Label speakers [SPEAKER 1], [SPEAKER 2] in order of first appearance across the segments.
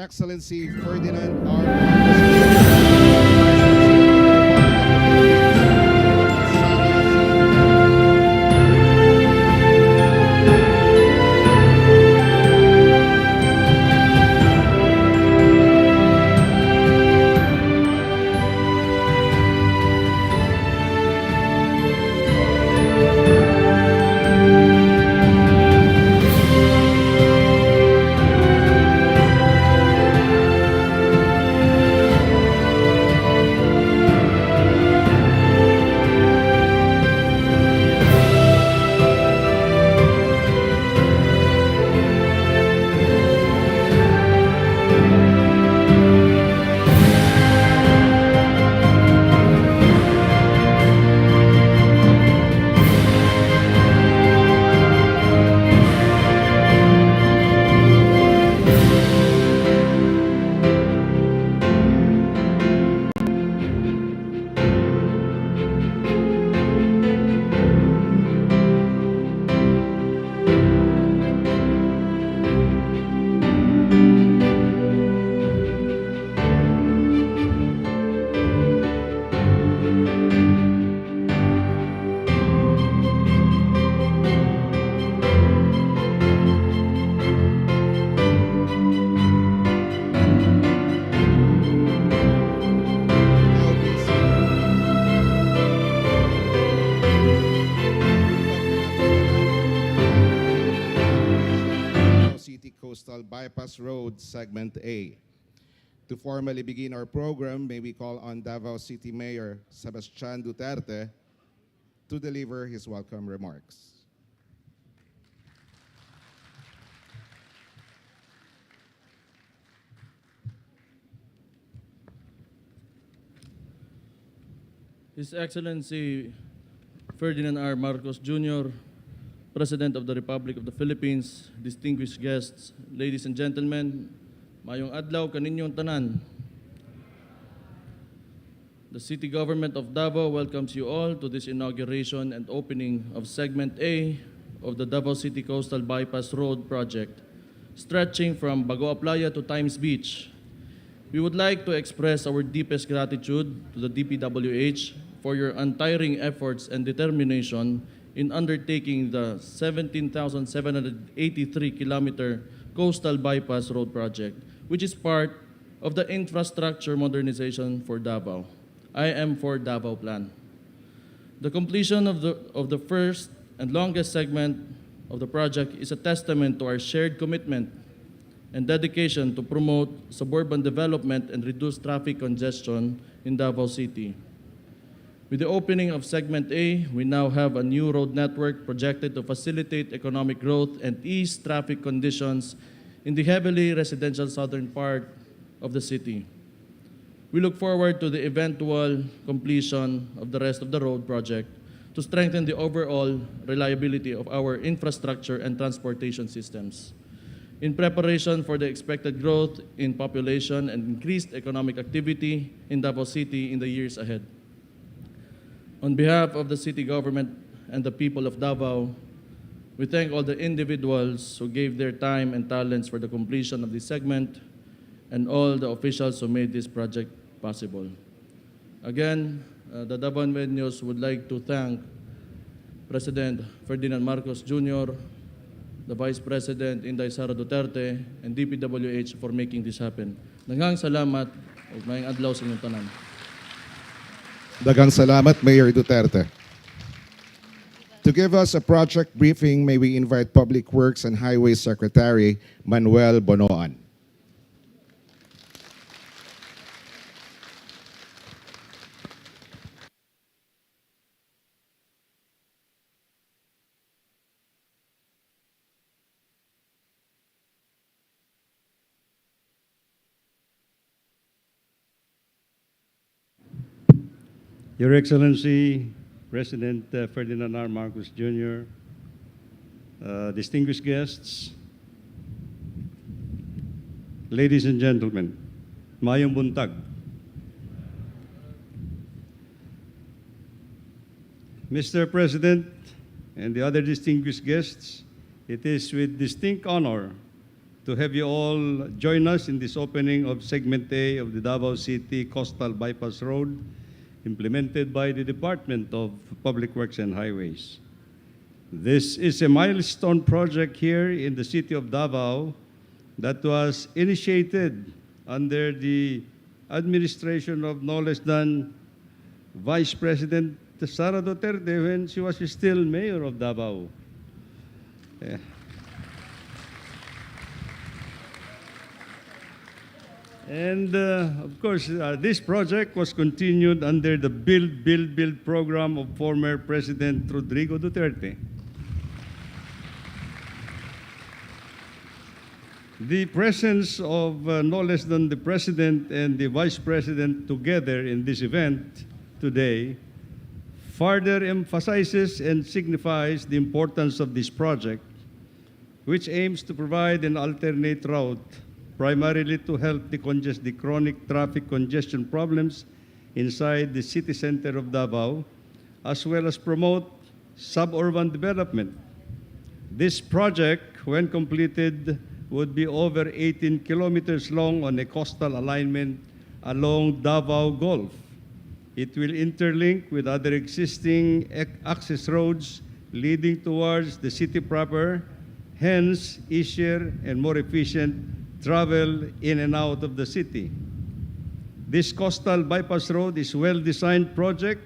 [SPEAKER 1] Excellency Ferdinand R. City Coastal Bypass Road, Segment A. To formally begin our program, may we call on Davao City Mayor Sebastian Duterte to deliver his welcome remarks.
[SPEAKER 2] His Excellency Ferdinand R. Marcos Jr., President of the Republic of the Philippines, distinguished guests, ladies and gentlemen, mayong adlaw kaninyong tanan. The City Government of Davao welcomes you all to this inauguration and opening of Segment A of the Davao City Coastal Bypass Road project, stretching from Bago Aplaya to Times Beach. We would like to express our deepest gratitude to the DPWH for your untiring efforts and determination in undertaking the 17,783-kilometer coastal bypass road project, which is part of the Infrastructure Modernization for Davao, IM4 Davao plan. The completion of the first and longest segment of the project is a testament to our shared commitment and dedication to promote suburban development and reduce traffic congestion in Davao City. With the opening of Segment A, we now have a new road network projected to facilitate economic growth and ease traffic conditions in the heavily residential southern part of the city. We look forward to the eventual completion of the rest of the road project to strengthen the overall reliability of our infrastructure and transportation systems. In preparation for the expected growth in population and increased economic activity in Davao City in the years ahead. On behalf of the city government and the people of Davao, we thank all the individuals who gave their time and talents for the completion of this segment and all the officials who made this project possible. Again, the Davaoan Venues would like to thank President Ferdinand Marcos Jr., the Vice President Inday Sara Duterte, and DPWH for making this happen. Daghang salamat ug maayong adlaw sa inyong tanan.
[SPEAKER 1] Daghang salamat, Mayor Duterte. To give us a project briefing, may we invite Public Works and Highways Secretary Manuel Bonoan.
[SPEAKER 3] Your Excellency, President Ferdinand R. Marcos Jr., distinguished guests, ladies and gentlemen, mayong buntag. Mr. President and the other distinguished guests, it is with distinct honor to have you all join us in this opening of Segment A of the Davao City Coastal Bypass Road, implemented by the Department of Public Works and Highways. This is a milestone project here in the city of Davao that was initiated under the administration of no less than Vice President Sara Duterte when she was still mayor of Davao. Yeah. And of course, this project was continued under the Build, Build, Build program of former President Rodrigo Duterte. The presence of no less than the President and the Vice President together in this event today further emphasizes and signifies the importance of this project, which aims to provide an alternate route primarily to help decongest the chronic traffic congestion problems inside the city center of Davao, as well as promote suburban development. This project, when completed, would be over 18 kilometers long on a coastal alignment along Davao Gulf. It will interlink with other existing access roads leading towards the city proper, hence easier and more efficient travel in and out of the city. This coastal bypass road is a well-designed project,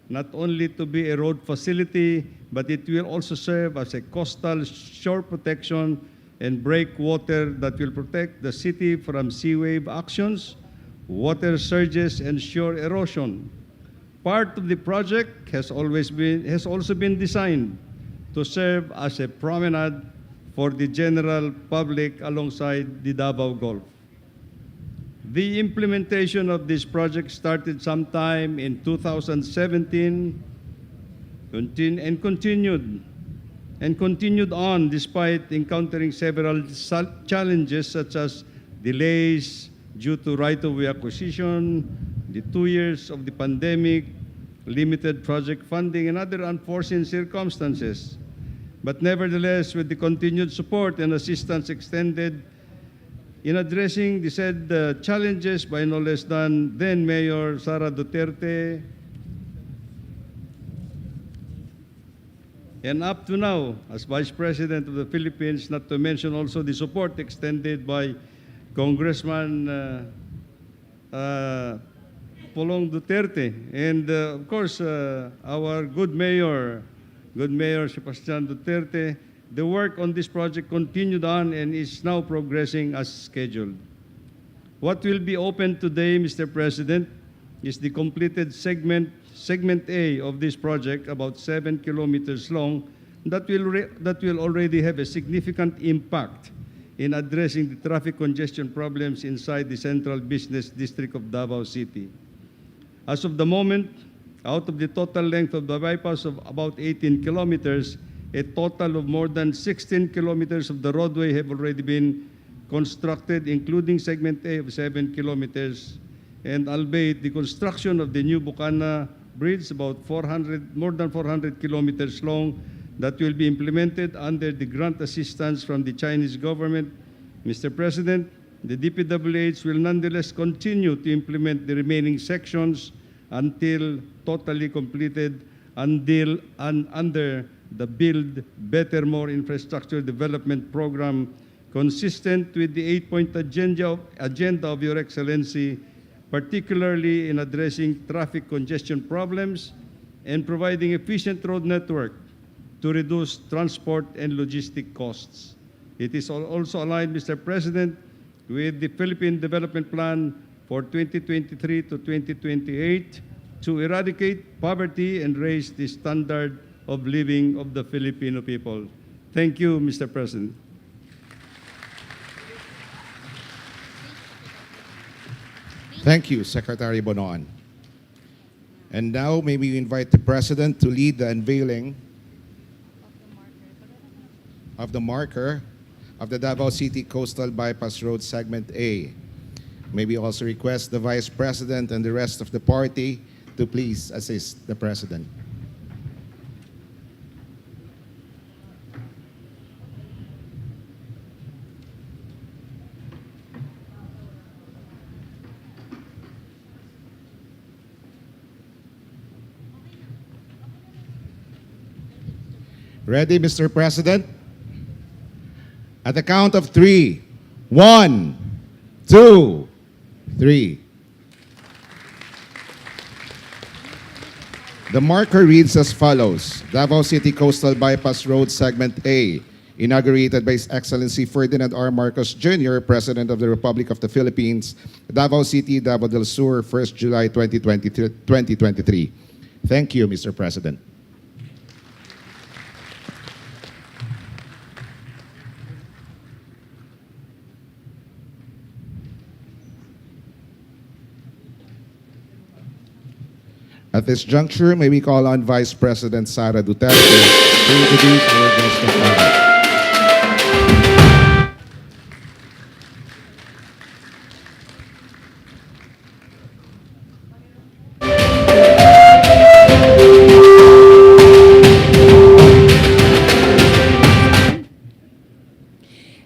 [SPEAKER 3] not only to be a road facility, but it will also serve as a coastal shore protection and breakwater that will protect the city from sea wave actions, water surges, and shore erosion. Part of the project has also been designed to serve as a promenade for the general public alongside the Davao Gulf. The implementation of this project started sometime in 2017 and continued on despite encountering several challenges such as delays due to right-of-way acquisition, the 2 years of the pandemic, limited project funding, and other unforeseen circumstances. But nevertheless, with the continued support and assistance extended in addressing the said challenges by no less than then Mayor Sara Duterte, and up to now, as Vice President of the Philippines, not to mention also the support extended by Congressman Polong Duterte, and of course, our good Mayor Sebastian Duterte, the work on this project continued on and is now progressing as scheduled. What will be open today, Mr. President, is the completed segment A of this project, about 7 kilometers long, that will already have a significant impact in addressing the traffic congestion problems inside the central business district of Davao City. As of the moment, out of the total length of the bypass of about 18 kilometers, a total of more than 16 kilometers of the roadway have already been constructed, including segment A of 7 kilometers, and albeit the construction of the new Bukana Bridge, about more than 400 kilometers long, that will be implemented under the grant assistance from the Chinese government. Mr. President, the DPWH will nonetheless continue to implement the remaining sections until totally completed under the Build Better More Infrastructure Development Program, consistent with the 8-point agenda of Your Excellency, particularly in addressing traffic congestion problems and providing efficient road network to reduce transport and logistic costs. It is also aligned, Mr. President, with the Philippine Development Plan for 2023 to 2028 to eradicate poverty and raise the standard of living of the Filipino people. Thank you, Mr. President.
[SPEAKER 1] Thank you, Secretary Bonoan. And now may we invite the President to lead the unveiling of the marker of the Davao City Coastal Bypass Road Segment A. May we also request the Vice President and the rest of the party to please assist the President. Ready, Mr. President? At the count of three. 1, 2, 3. The marker reads as follows. Davao City Coastal Bypass Road Segment A, inaugurated by His Excellency Ferdinand R. Marcos Jr., President of the Republic of the Philippines, Davao City, Davao del Sur, 1st July 2023. Thank you, Mr. President. At this juncture, may we call on Vice President Sara Duterte to introduce our guest of honor.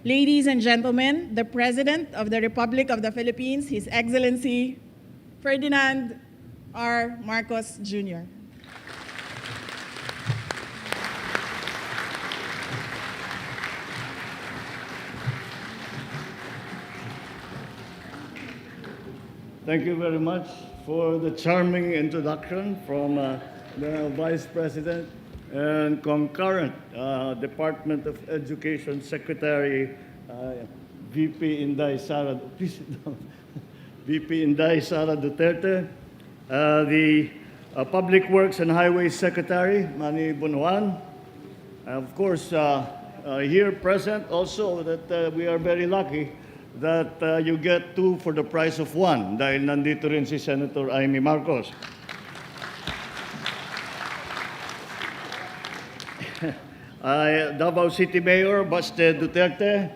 [SPEAKER 4] Ladies and gentlemen, the President of the Republic of the Philippines, His Excellency Ferdinand R. Marcos Jr.
[SPEAKER 5] Thank you very much for the charming introduction from the Vice President and concurrent Department of Education Secretary, VP Inday Sara, please sit down. VP Inday Sara Duterte, the Public Works and Highways Secretary, Manny Bunuan. Of course, here present also that we are very lucky that you get two for the price of one dahil nandito rin si Senator Amy Marcos. Davao City Mayor Baste Duterte,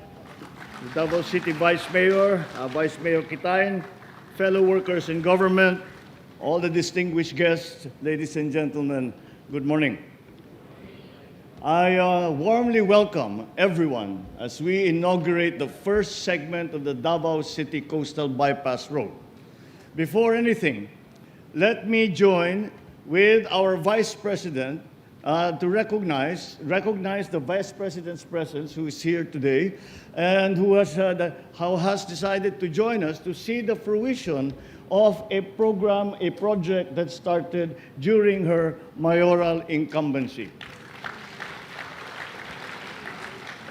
[SPEAKER 5] Davao City Vice Mayor, Vice Mayor Kitain, fellow workers in government, all the distinguished guests, ladies and gentlemen, good morning. I warmly welcome everyone as we inaugurate the first segment of the Davao City Coastal Bypass Road. Before anything, let me join with our Vice President to recognize the Vice President's presence, who is here today, and who has decided to join us to see the fruition of a program, a project that started during her mayoral incumbency.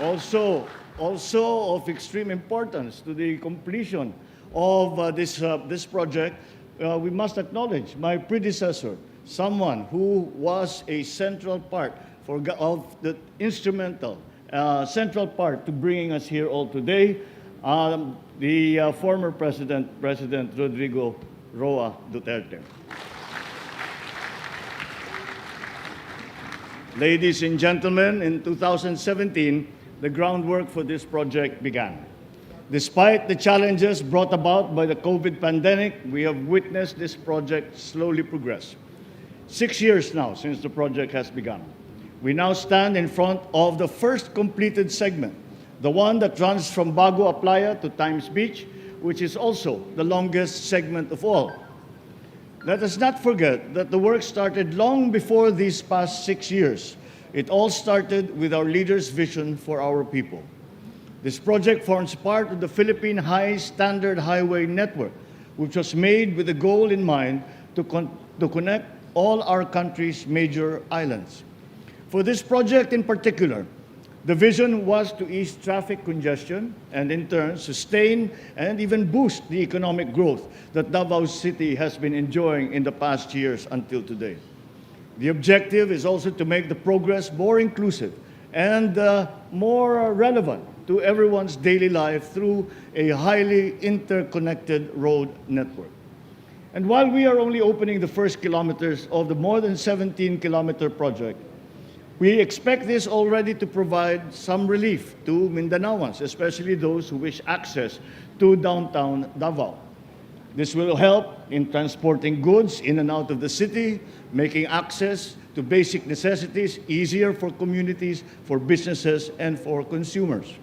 [SPEAKER 5] Also of extreme importance to the completion of this project, we must acknowledge my predecessor, someone who was a central part central part to bringing us here all today, the former President Rodrigo Roa Duterte. Ladies and gentlemen, in 2017, the groundwork for this project began. Despite the challenges brought about by the COVID pandemic, we have witnessed this project slowly progress. 6 years now since the project has begun. We now stand in front of the first completed segment, the one that runs from Bago Aplaya to Times Beach, which is also the longest segment of all. Let us not forget that the work started long before these past 6 years. It all started with our leader's vision for our people. This project forms part of the Philippine High Standard Highway Network, which was made with the goal in mind to connect all our country's major islands. For this project in particular, the vision was to ease traffic congestion and in turn sustain and even boost the economic growth that Davao City has been enjoying in the past years until today. The objective is also to make the progress more inclusive and more relevant to everyone's daily life through a highly interconnected road network. And while we are only opening the first kilometers of the more than 17-kilometer project, we expect this already to provide some relief to Mindanaoans, especially those who wish access to downtown Davao. This will help in transporting goods in and out of the city, making access to basic necessities easier for communities, for businesses, and for consumers.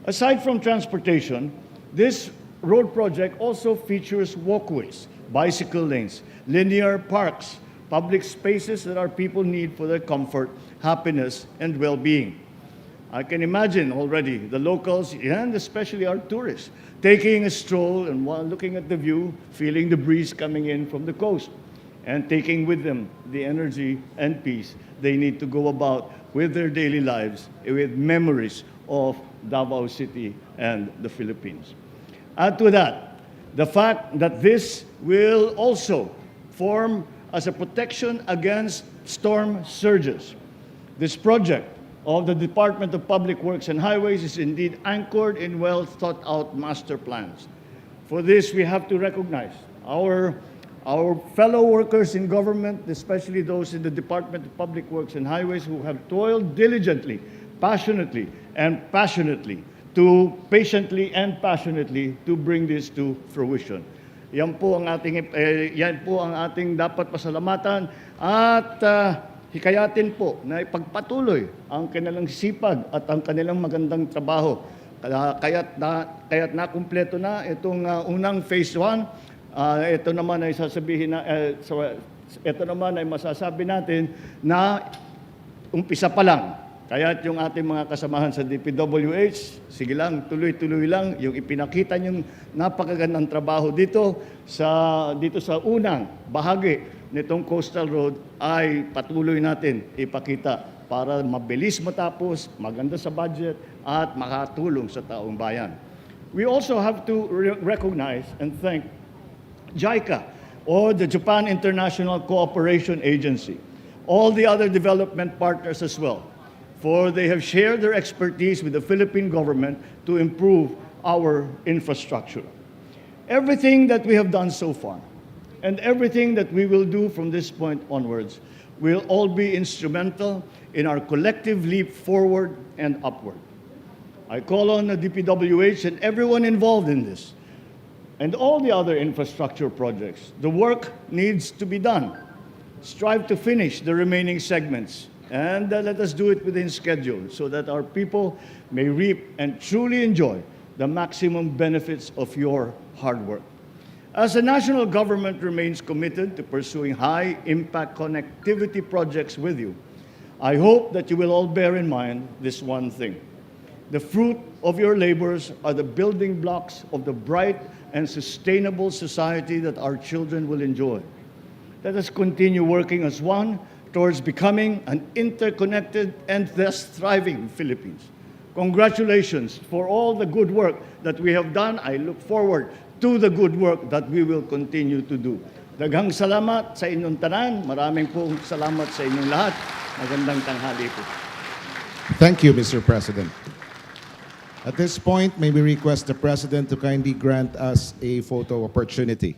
[SPEAKER 5] Aside from transportation, this road project also features walkways, bicycle lanes, linear parks, public spaces that our people need for their comfort, happiness, and well-being. I can imagine already the locals, and especially our tourists, taking a stroll and while looking at the view, feeling the breeze coming in from the coast, and taking with them the energy and peace they need to go about with their daily lives, with memories of Davao City and the Philippines. Add to that, the fact that this will also form as a protection against storm surges. This project of the Department of Public Works and Highways is indeed anchored in well thought out master plans. For this, we have to recognize our fellow workers in government, especially those in the Department of Public Works and Highways who have toiled diligently, passionately, and patiently and passionately to bring this to fruition. Yan po ang ating dapat pasalamatan at hikayatin po na ipagpatuloy ang kanilang sipag at ang kanilang magandang trabaho. Kaya't nakumpleto na itong unang phase 1. Ito naman ay masasabi natin na umpisa pa lang. Kaya't yung ating mga kasamahan sa DPWH, sige lang, tuloy-tuloy lang yung ipinakita niyong napakagandang trabaho dito sa unang bahagi nitong coastal road ay patuloy natin ipakita para mabilis matapos, maganda sa budget at makatulong sa taong bayan. We also have to recognize and thank JICA, or the Japan International Cooperation Agency, all the other development partners as well, for they have shared their expertise with the Philippine government to improve our infrastructure. Everything that we have done so far, and everything that we will do from this point onwards, will all be instrumental in our collective leap forward and upward. I call on the DPWH and everyone involved in this, and all the other infrastructure projects. The work needs to be done. Strive to finish the remaining segments, and let us do it within schedule so that our people may reap and truly enjoy the maximum benefits of your hard work. As the national government remains committed to pursuing high-impact connectivity projects with you, I hope that you will all bear in mind this one thing. The fruit of your labors are the building blocks of the bright and sustainable society that our children will enjoy. Let us continue working as one towards becoming an interconnected and thus thriving Philippines. Congratulations for all the good work that we have done. I look forward to the good work that we will continue to do. Daghang salamat sa inyong tanan. Maraming pong salamat sa inyong lahat. Magandang tanghali po.
[SPEAKER 1] Thank you, Mr. President. At this point, may we request the President to kindly grant us a photo opportunity.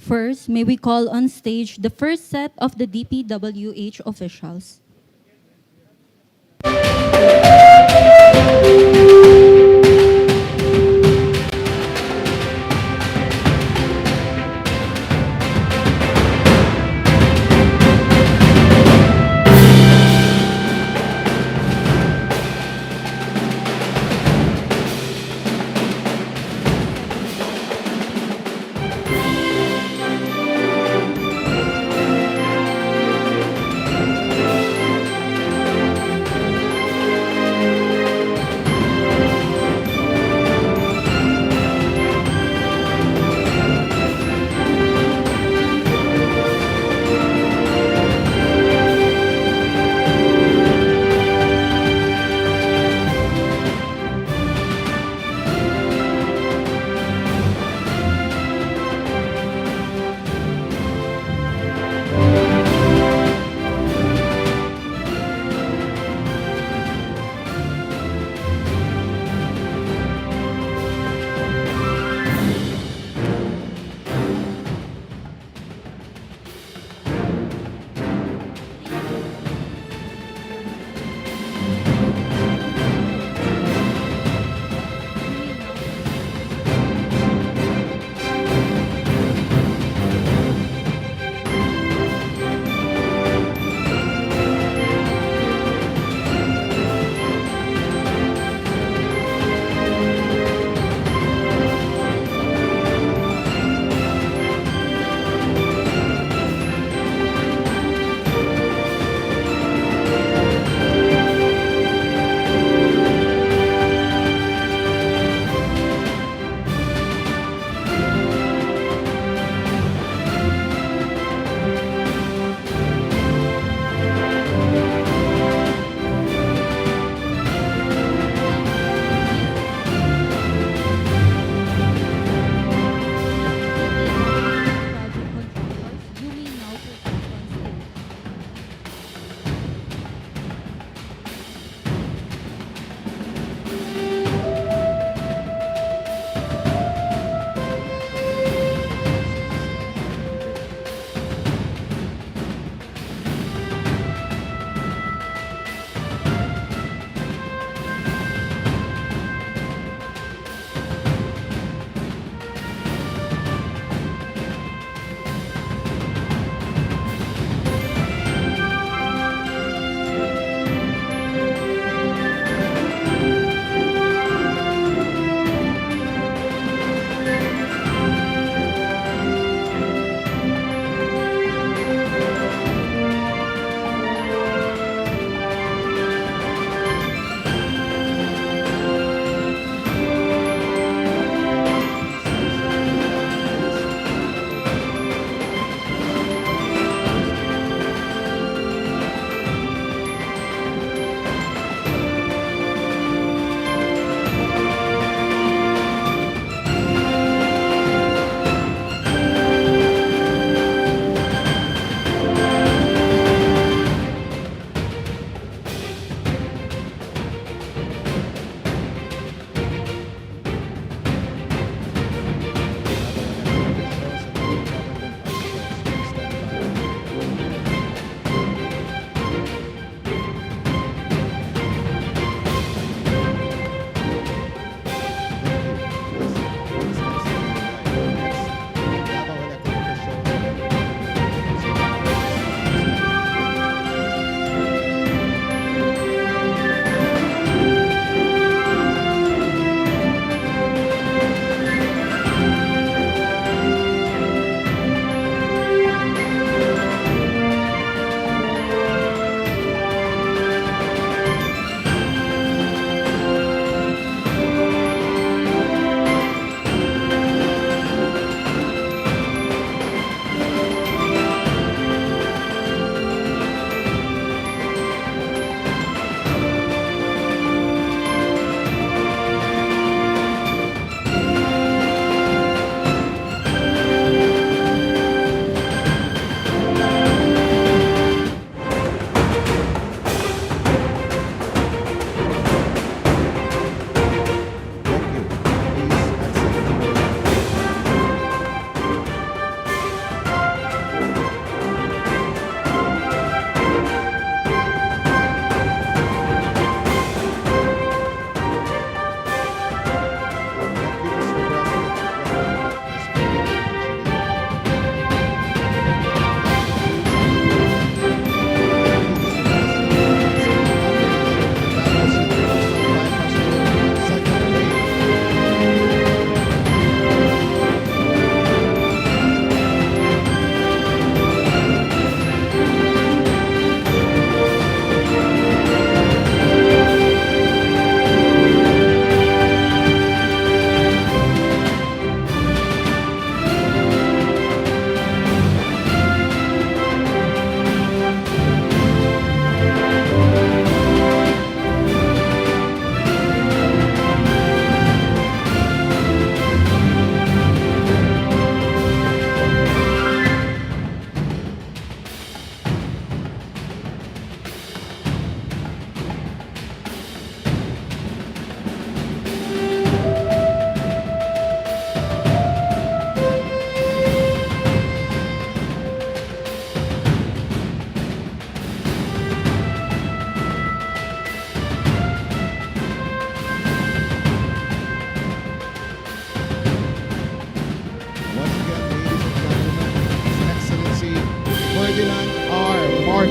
[SPEAKER 6] First, may we call on stage the first set of the DPWH officials.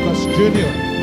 [SPEAKER 1] Marcos Jr.